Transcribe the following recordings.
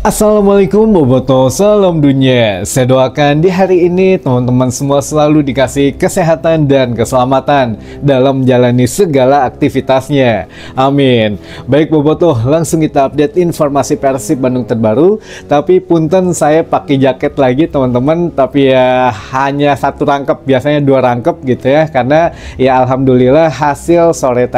Assalamualaikum Boboto, salam dunia. Saya doakan di hari ini teman-teman semua selalu dikasih kesehatan dan keselamatan dalam menjalani segala aktivitasnya. Amin. Baik Boboto, langsung kita update informasi Persib Bandung terbaru. Tapi punten saya pakai jaket lagi teman-teman, tapi ya hanya satu rangkep, biasanya dua rangkep gitu ya. Karena ya alhamdulillah hasil sore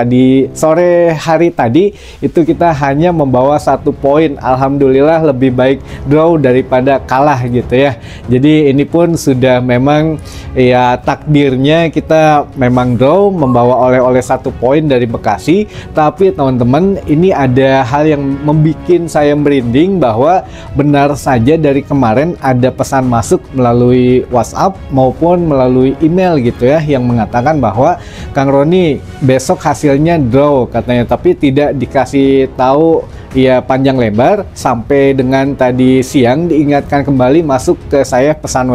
hari tadi itu kita hanya membawa 1 poin. Alhamdulillah lebih baik draw daripada kalah gitu ya. Jadi ini pun sudah memang ya takdirnya kita memang draw, membawa oleh-oleh 1 poin dari Bekasi. Tapi teman-teman, ini ada hal yang membuat saya merinding bahwa benar saja dari kemarin ada pesan masuk melalui WhatsApp maupun melalui email gitu ya, yang mengatakan bahwa Kang Roni besok hasilnya draw katanya, tapi tidak dikasih tahu ya panjang lebar. Sampai dengan tadi siang diingatkan kembali masuk ke saya pesan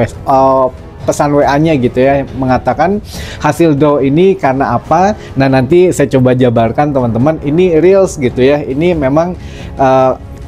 WA-nya gitu ya, mengatakan hasil draw ini karena apa. Nah nanti saya coba jabarkan teman-teman, ini reals gitu ya, ini memang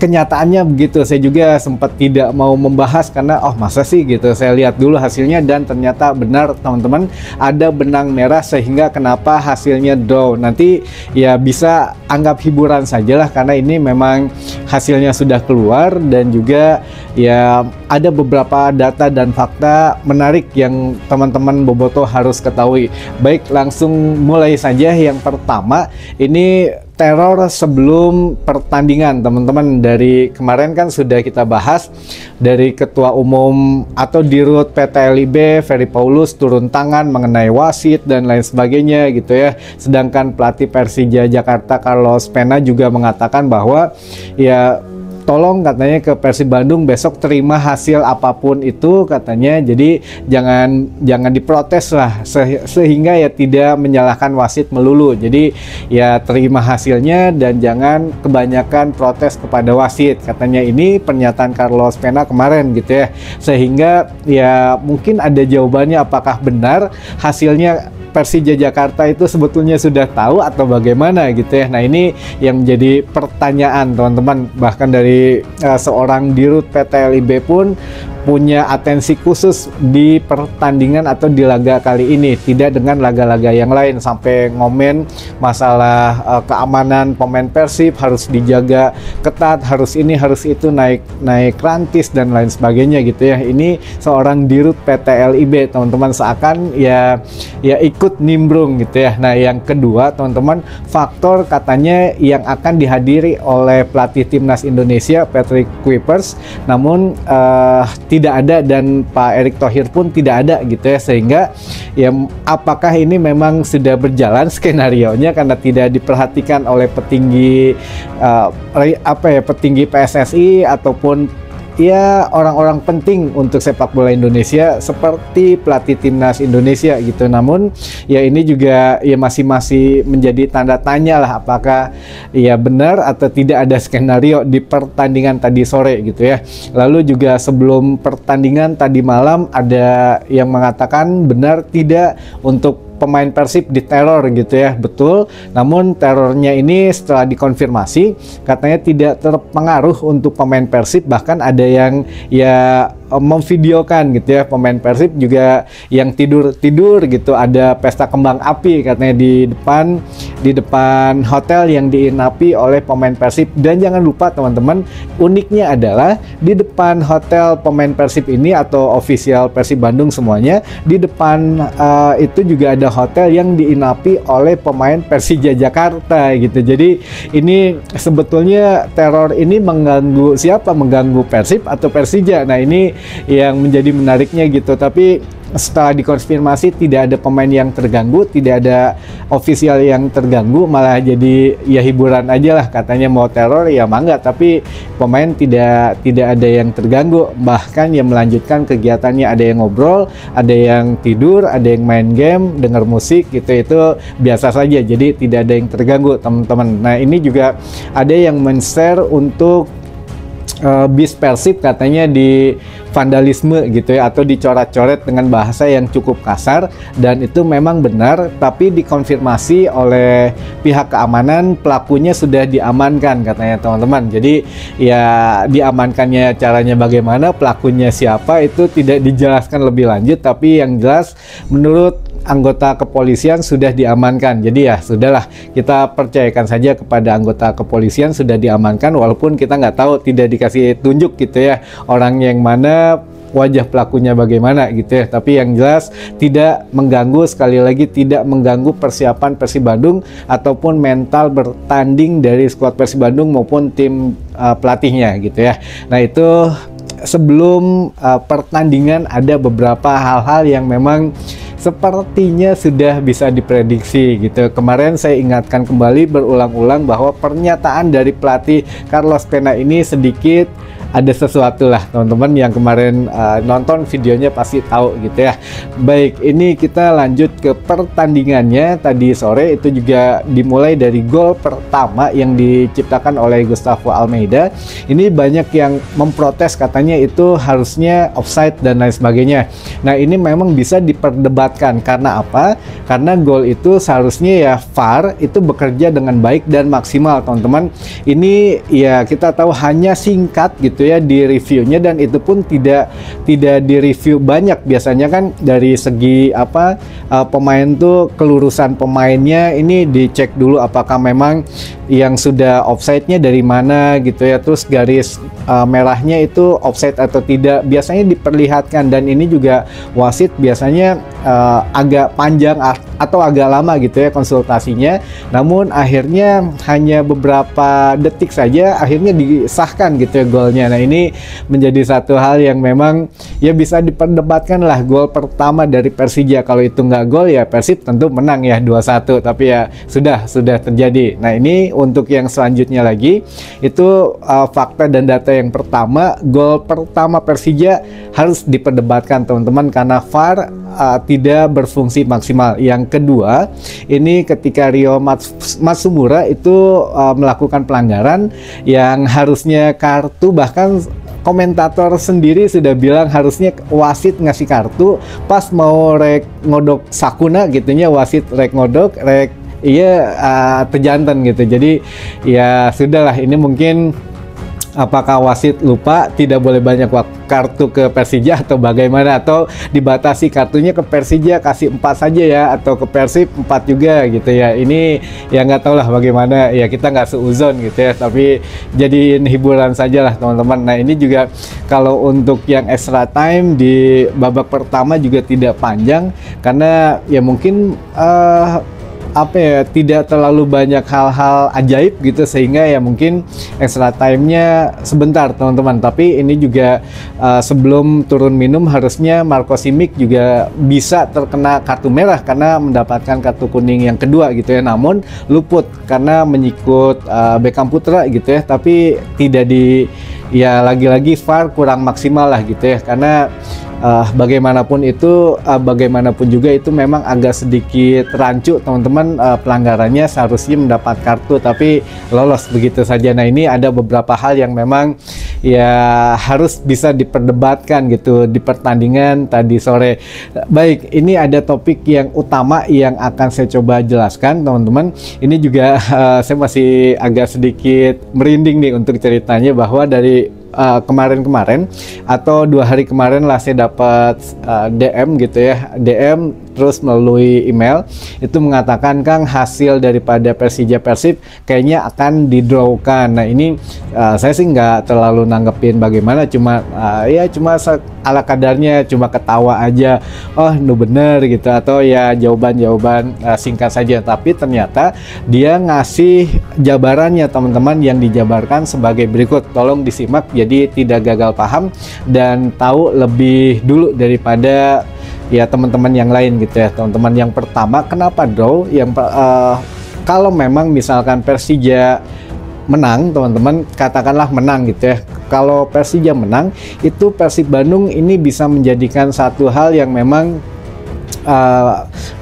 kenyataannya begitu. Saya juga sempat tidak mau membahas karena masa sih gitu. Saya lihat dulu hasilnya dan ternyata benar teman-teman, ada benang merah sehingga kenapa hasilnya draw. Nanti ya bisa anggap hiburan sajalah karena ini memang hasilnya sudah keluar, dan juga ya ada beberapa data dan fakta menarik yang teman-teman Boboto harus ketahui. Baik, langsung mulai saja. Yang pertama, ini teror sebelum pertandingan teman-teman. Dari kemarin kan sudah kita bahas, dari Ketua Umum atau Dirut PT LIB Ferry Paulus turun tangan mengenai wasit dan lain sebagainya gitu ya. Sedangkan pelatih Persija Jakarta Carlos Pena juga mengatakan bahwa ya tolong katanya ke Persib Bandung besok terima hasil apapun itu katanya. Jadi jangan diprotes lah, sehingga ya tidak menyalahkan wasit melulu. Jadi ya terima hasilnya dan jangan kebanyakan protes kepada wasit katanya. Ini pernyataan Carlos Pena kemarin gitu ya. Sehingga ya mungkin ada jawabannya, apakah benar hasilnya Persija Jakarta itu sebetulnya sudah tahu atau bagaimana gitu ya. Nah ini yang menjadi pertanyaan teman-teman. Bahkan dari seorang Dirut PT LIB pun punya atensi khusus di pertandingan atau di laga kali ini, tidak dengan laga-laga yang lain. Sampai ngomen masalah keamanan pemain Persib harus dijaga ketat, harus ini harus itu, naik rantis dan lain sebagainya gitu ya. Ini seorang Dirut PT LIB teman-teman, seakan ya ikut nimbrung gitu ya. Nah yang kedua teman-teman, faktor katanya yang akan dihadiri oleh pelatih timnas Indonesia Patrick Kuipers, namun tidak ada, dan Pak Erick Thohir pun tidak ada gitu ya. Sehingga ya apakah ini memang sudah berjalan skenarionya karena tidak diperhatikan oleh petinggi petinggi PSSI ataupun ya orang-orang penting untuk sepak bola Indonesia seperti pelatih timnas Indonesia gitu. Namun ya ini juga ya masih menjadi tanda tanya lah, apakah ya benar atau tidak ada skenario di pertandingan tadi sore gitu ya. Lalu juga sebelum pertandingan tadi malam ada yang mengatakan benar tidak untuk pemain Persib diteror gitu ya. Betul, namun terornya ini setelah dikonfirmasi katanya tidak terpengaruh untuk pemain Persib. Bahkan ada yang ya memvideokan gitu ya, pemain Persib juga yang tidur gitu, ada pesta kembang api katanya di depan hotel yang diinapi oleh pemain Persib. Dan jangan lupa teman-teman, uniknya adalah di depan hotel pemain Persib ini atau official Persib Bandung semuanya, di depan itu juga ada hotel yang diinapi oleh pemain Persija Jakarta gitu. Jadi ini sebetulnya teror ini mengganggu siapa? Mengganggu Persib atau Persija? Nah ini yang menjadi menariknya gitu. Tapi setelah dikonfirmasi tidak ada pemain yang terganggu, tidak ada ofisial yang terganggu, malah jadi ya hiburan aja lah katanya. Mau teror ya mangga, tapi pemain tidak ada yang terganggu. Bahkan yang melanjutkan kegiatannya, ada yang ngobrol, ada yang tidur, ada yang main game, dengar musik gitu, itu biasa saja. Jadi tidak ada yang terganggu teman-teman. Nah ini juga ada yang men-share untuk bis Persib katanya di vandalisme gitu ya, atau dicoret-coret dengan bahasa yang cukup kasar, dan itu memang benar, tapi dikonfirmasi oleh pihak keamanan pelakunya sudah diamankan katanya teman-teman. Jadi ya diamankannya caranya bagaimana, pelakunya siapa itu tidak dijelaskan lebih lanjut, tapi yang jelas menurut anggota kepolisian sudah diamankan. Jadi ya sudahlah, kita percayakan saja kepada anggota kepolisian sudah diamankan, walaupun kita nggak tahu, tidak dikasih tunjuk gitu ya orang yang mana, wajah pelakunya bagaimana gitu ya. Tapi yang jelas tidak mengganggu, sekali lagi tidak mengganggu persiapan Persib Bandung ataupun mental bertanding dari skuad Persib Bandung maupun tim pelatihnya gitu ya. Nah itu sebelum pertandingan ada beberapa hal-hal yang memang sepertinya sudah bisa diprediksi gitu. Kemarin saya ingatkan kembali berulang-ulang bahwa pernyataan dari pelatih Carlos Pena ini sedikit ada sesuatu lah teman-teman, yang kemarin nonton videonya pasti tahu gitu ya. Baik, ini kita lanjut ke pertandingannya tadi sore. Itu juga dimulai dari gol pertama yang diciptakan oleh Gustavo Almeida. Ini banyak yang memprotes, katanya itu harusnya offside dan lain sebagainya. Nah ini memang bisa diperdebatkan, karena apa? Karena gol itu seharusnya ya VAR itu bekerja dengan baik dan maksimal teman-teman. Ini ya kita tahu hanya singkat gitu ya di reviewnya, dan itu pun tidak direview banyak. Biasanya kan dari segi pemain tuh kelurusan pemainnya ini dicek dulu apakah memang yang sudah offside-nya dari mana gitu ya, terus garis merahnya itu offside atau tidak, biasanya diperlihatkan. Dan ini juga wasit biasanya agak panjang atau agak lama gitu ya konsultasinya, namun akhirnya hanya beberapa detik saja akhirnya disahkan gitu ya golnya. Nah ini menjadi satu hal yang memang ya bisa diperdebatkan lah. Gol pertama dari Persija, kalau itu nggak gol ya Persib tentu menang ya 2-1, tapi ya sudah terjadi. Nah ini untuk yang selanjutnya lagi itu fakta dan data yang pertama, gol pertama Persija harus diperdebatkan teman-teman karena VAR tidak berfungsi maksimal. Yang kedua, ini ketika Rio Matsumura itu melakukan pelanggaran yang harusnya kartu, bahkan komentator sendiri sudah bilang harusnya wasit ngasih kartu, pas mau rek ngodok sakuna gitunya, wasit rek ngodok rek terjantan gitu. Jadi ya sudahlah, ini mungkin apakah wasit lupa tidak boleh banyak kartu ke Persija atau bagaimana, atau dibatasi kartunya ke Persija kasih 4 saja ya, atau ke Persib 4 juga gitu ya. Ini ya nggak tahu lah bagaimana ya, kita nggak seuzon gitu ya, tapi jadiin hiburan saja lah teman-teman. Nah ini juga kalau untuk yang extra time di babak pertama juga tidak panjang, karena ya mungkin tidak terlalu banyak hal-hal ajaib gitu, sehingga ya mungkin extra time-nya sebentar teman-teman. Tapi ini juga sebelum turun minum harusnya Marco Simic juga bisa terkena kartu merah karena mendapatkan kartu kuning yang kedua gitu ya, namun luput karena menyikut Beckham Putra gitu ya. Tapi tidak ya lagi-lagi VAR kurang maksimal lah gitu ya, karena bagaimanapun juga itu memang agak sedikit rancu teman-teman, pelanggarannya seharusnya mendapat kartu tapi lolos begitu saja. Nah ini ada beberapa hal yang memang ya harus bisa diperdebatkan gitu di pertandingan tadi sore. Baik, ini ada topik yang utama yang akan saya coba jelaskan teman-teman. Ini juga saya masih agak sedikit merinding nih untuk ceritanya, bahwa dari kemarin atau 2 hari kemarin lah saya dapat DM gitu ya, DM terus melalui email itu mengatakan, Kang, hasil daripada Persija Persib kayaknya akan didrawkan. Nah ini saya sih nggak terlalu nanggepin bagaimana, cuma cuma ala kadarnya, cuma ketawa aja, oh nu bener gitu, atau ya jawaban singkat saja. Tapi ternyata dia ngasih jabarannya teman-teman, yang dijabarkan sebagai berikut, tolong disimak jadi tidak gagal paham dan tahu lebih dulu daripada ya teman-teman yang lain gitu ya teman-teman. Yang pertama, kenapa draw? Yang kalau memang misalkan Persija menang teman-teman, katakanlah menang gitu ya, kalau Persija menang itu Persib Bandung ini bisa menjadikan satu hal yang memang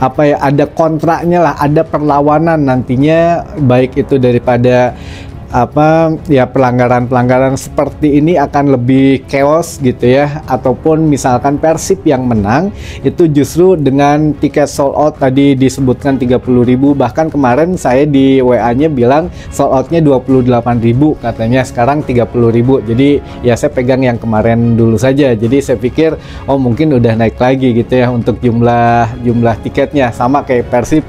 ada kontraknya lah, ada perlawanan nantinya, baik itu daripada pelanggaran-pelanggaran seperti ini akan lebih chaos gitu ya, ataupun misalkan Persib yang menang itu justru dengan tiket sold out tadi disebutkan 30.000, bahkan kemarin saya di WA-nya bilang sold out-nya 28.000 katanya, sekarang 30.000. Jadi ya saya pegang yang kemarin dulu saja. Jadi saya pikir oh mungkin udah naik lagi gitu ya untuk jumlah tiketnya, sama kayak Persib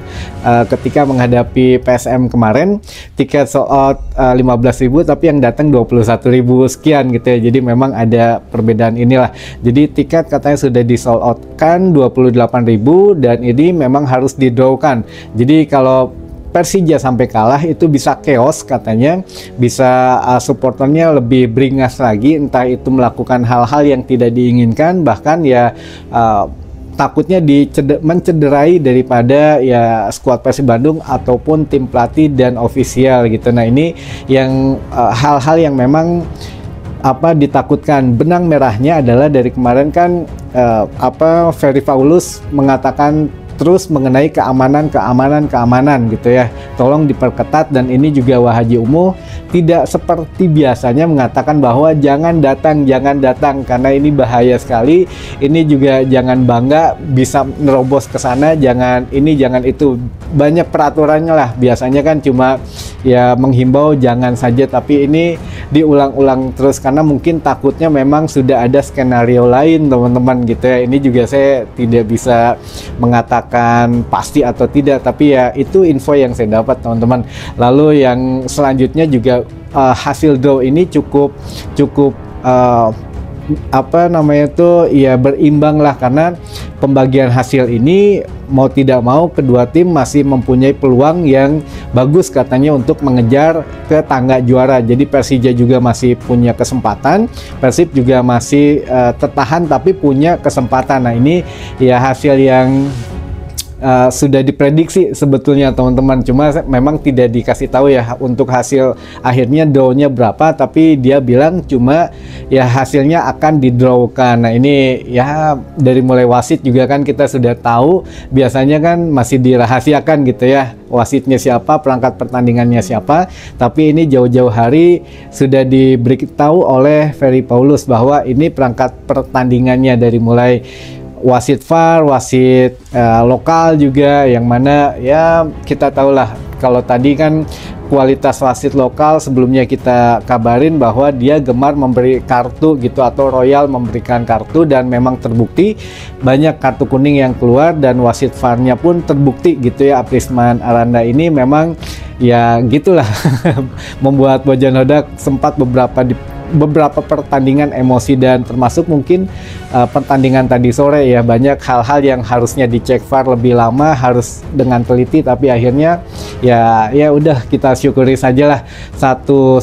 ketika menghadapi PSM kemarin, tiket sold out 15.000 tapi yang datang 21.000 sekian gitu ya. Jadi memang ada perbedaan inilah. Jadi tiket katanya sudah di sold out kan 28.000 dan ini memang harus di-draw-kan. Jadi kalau Persija sampai kalah itu bisa chaos katanya, bisa supporternya lebih beringas lagi, entah itu melakukan hal-hal yang tidak diinginkan, bahkan ya takutnya mencederai daripada ya skuad Persib Bandung ataupun tim pelatih dan ofisial gitu. Nah ini yang hal-hal yang memang ditakutkan. Benang merahnya adalah dari kemarin kan Ferry Paulus mengatakan terus mengenai keamanan gitu ya, tolong diperketat. Dan ini juga Wahaji Umuh tidak seperti biasanya mengatakan bahwa jangan datang karena ini bahaya sekali, ini juga jangan bangga bisa nerobos ke sana, jangan ini jangan itu, banyak peraturannya lah. Biasanya kan cuma ya menghimbau jangan saja, tapi ini diulang-ulang terus karena mungkin takutnya memang sudah ada skenario lain teman-teman gitu ya. Ini juga saya tidak bisa mengatakan pasti atau tidak, tapi ya itu info yang saya dapat teman-teman. Lalu yang selanjutnya juga hasil draw ini cukup berimbang lah, karena pembagian hasil ini mau tidak mau kedua tim masih mempunyai peluang yang bagus katanya untuk mengejar ke tangga juara. Jadi Persija juga masih punya kesempatan, Persib juga masih tertahan tapi punya kesempatan. Nah ini ya hasil yang sudah diprediksi sebetulnya teman-teman, cuma memang tidak dikasih tahu ya untuk hasil akhirnya drawnya berapa, tapi dia bilang cuma ya hasilnya akan di-draw-kan. Nah ini ya dari mulai wasit juga kan kita sudah tahu, biasanya kan masih dirahasiakan gitu ya, wasitnya siapa, perangkat pertandingannya siapa, tapi ini jauh-jauh hari sudah diberitahu oleh Ferry Paulus bahwa ini perangkat pertandingannya, dari mulai wasit VAR, wasit lokal juga, yang mana ya kita tahulah kalau tadi kan kualitas wasit lokal sebelumnya kita kabarin bahwa dia gemar memberi kartu gitu, atau Royal memberikan kartu, dan memang terbukti banyak kartu kuning yang keluar, dan wasit VAR-nya pun terbukti gitu ya. Aprisman Aranda ini memang ya gitulah membuat Bojan Hodak sempat beberapa pertandingan emosi, dan termasuk mungkin pertandingan tadi sore ya, banyak hal-hal yang harusnya dicek VAR lebih lama, harus dengan teliti, tapi akhirnya ya udah kita syukuri sajalah 2-2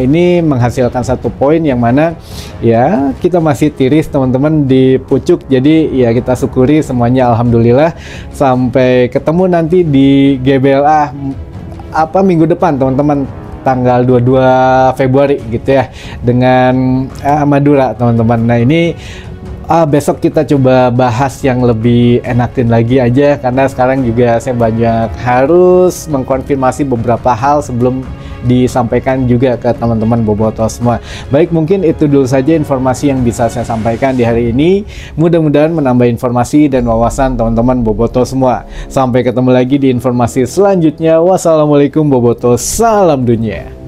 ini menghasilkan 1 poin, yang mana ya kita masih tiris teman-teman di pucuk. Jadi ya kita syukuri semuanya, alhamdulillah. Sampai ketemu nanti di GBLA minggu depan teman-teman, tanggal 22 Februari gitu ya, dengan Madura teman-teman. Nah ini besok kita coba bahas yang lebih enakin lagi aja, karena sekarang juga saya banyak harus mengkonfirmasi beberapa hal sebelum disampaikan juga ke teman-teman bobotoh semua. Baik, mungkin itu dulu saja informasi yang bisa saya sampaikan di hari ini. Mudah-mudahan menambah informasi dan wawasan teman-teman bobotoh semua. Sampai ketemu lagi di informasi selanjutnya. Wassalamualaikum bobotoh, salam dunia.